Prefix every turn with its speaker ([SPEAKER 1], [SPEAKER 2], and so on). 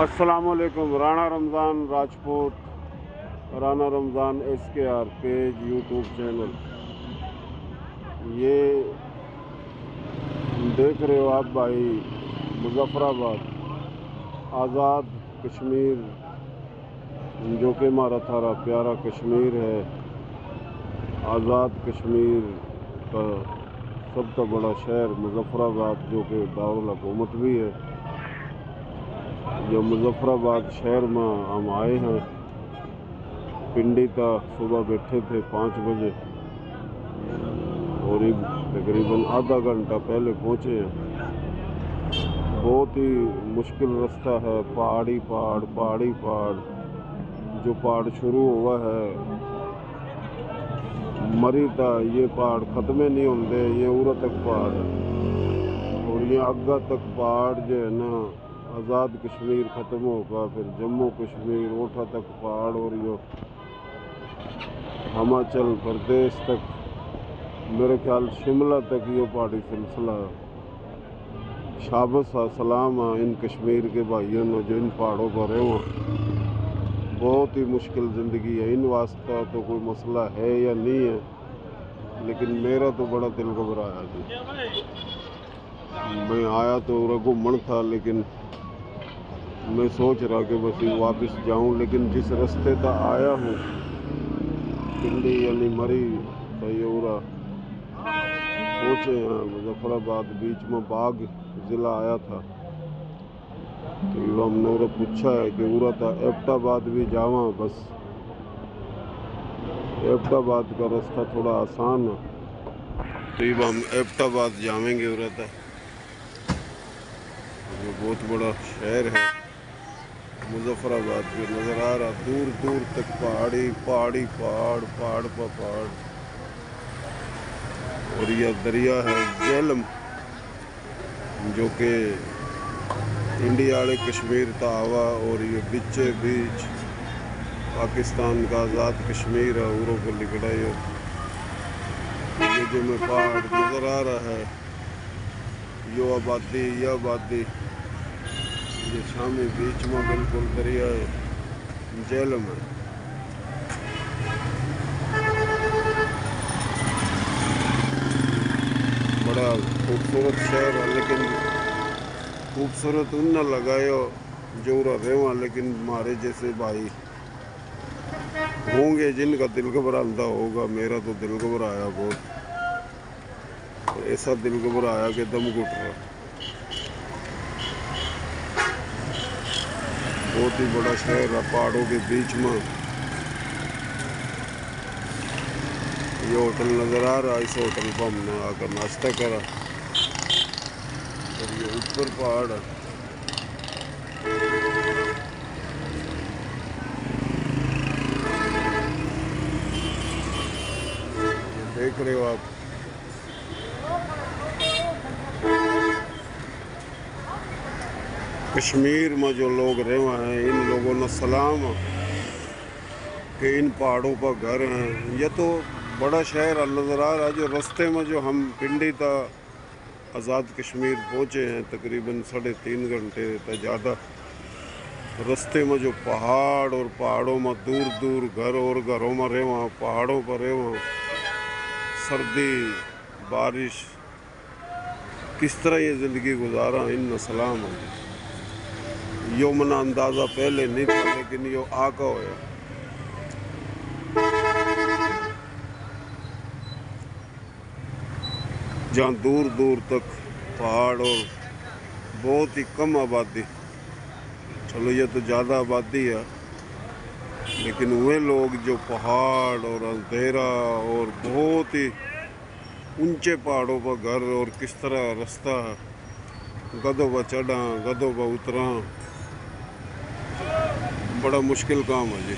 [SPEAKER 1] अस्सलामुअलैकुम। Rana Ramzan Rajput, Rana Ramzan SKR page YouTube channel. ये देख रहे हो आप भाई, मुज़फ़्फ़राबाद आज़ाद कश्मीर, जो कि हमारा थारा प्यारा कश्मीर है। आज़ाद कश्मीर का सबसे बड़ा शहर मुज़फ़्फ़राबाद, जो कि दारुल हुकूमत भी है। जो मुज़फ़्फ़राबाद शहर में हम आए हैं, पिंडी तक सुबह बैठे थे 5 बजे और तकरीबन आधा घंटा पहले पहुँचे हैं। बहुत ही मुश्किल रास्ता है, पहाड़ी पहाड़। जो पहाड़ शुरू हुआ है मरी था, ये पहाड़ ख़त्म नहीं होंगे, ये उरा तक पहाड़ और ये आगा तक पहाड़ जो है ना, आज़ाद कश्मीर ख़त्म होगा, फिर जम्मू कश्मीर ओठा तक पहाड़ और यो हिमाचल प्रदेश तक, मेरे ख्याल शिमला तक ये पहाड़ी सिलसिला। शाबाश सलाम इन कश्मीर के भाइयों ने जो इन पहाड़ों पर रहे हो। बहुत ही मुश्किल ज़िंदगी है, इन वास्ता तो कोई मसला है या नहीं है, लेकिन मेरा तो बड़ा दिल घबराया जी। मैं आया तो घूमन था, लेकिन मैं सोच रहा कि बस वापस जाऊं, लेकिन जिस रास्ते तक आया हूँ पिंडी यानी मरी तयूरा पहुँचे हैं मुज़फ़्फ़राबाद। बीच में बाग ज़िला आया था, तो हमने उरा पूछा है कि उरा था एबटाबाद भी जावा। बस एबटाबाद का रास्ता थोड़ा आसान है, तो हम एबटाबाद जाएंगे। उरा था ये बहुत बड़ा शहर है मुज़फ़्फ़राबाद भी नज़र आ रहा, दूर दूर तक पहाड़ पर पहाड़। और यह दरिया है झेलम, जो कि इंडिया वाले कश्मीर का आवा, और ये बीचे बीच पाकिस्तान का आज़ाद कश्मीर है, उरों को लिखड़ा। ये जो में पहाड़ नज़र आ रहा है, यो आबादी, यह आबादी, ये शामी बीच में बिल्कुल दरिया झेलम है। बड़ा खूबसूरत शहर है, लेकिन खूबसूरत उन न लगायो जो रेवा, लेकिन हमारे जैसे भाई होंगे जिनका दिल घबराता होगा। मेरा तो दिल घबराया बहुत, ऐसा दिल घबराया कि दम घुट रहा। बहुत ही बड़ा शहर है पहाड़ों के बीच में। ये होटल नज़र आ रहा है, इस होटल पर हमने आकर नाश्ता करा। और ये ऊपर पहाड़ है, ये देख रहे हो आप। कश्मीर में जो लोग रहे हैं, इन लोगों ने सलाम कि इन पहाड़ों पर घर हैं। ये तो बड़ा शहर नज़र आ रहा है। जो रास्ते में जो हम पिंडी तक आज़ाद कश्मीर पहुँचे हैं, तकरीबन 3.5 घंटे तक ज़्यादा। रास्ते में जो पहाड़ और पहाड़ों में दूर दूर घर और घरों में रहे वहाँ, पहाड़ों पर रहे वहाँ, सर्दी बारिश, किस तरह ये ज़िंदगी गुजारा इन सलाम है। यो मना अंदाज़ा पहले नहीं था, लेकिन यो आका होया। जहाँ दूर दूर तक पहाड़ और बहुत ही कम आबादी। चलो ये तो ज़्यादा आबादी है, लेकिन वे लोग जो पहाड़ और अंधेरा और बहुत ही ऊंचे पहाड़ों पर घर, और किस तरह रास्ता है, गधों पर चढ़ा गधों पर उतरा, बड़ा मुश्किल काम है जी।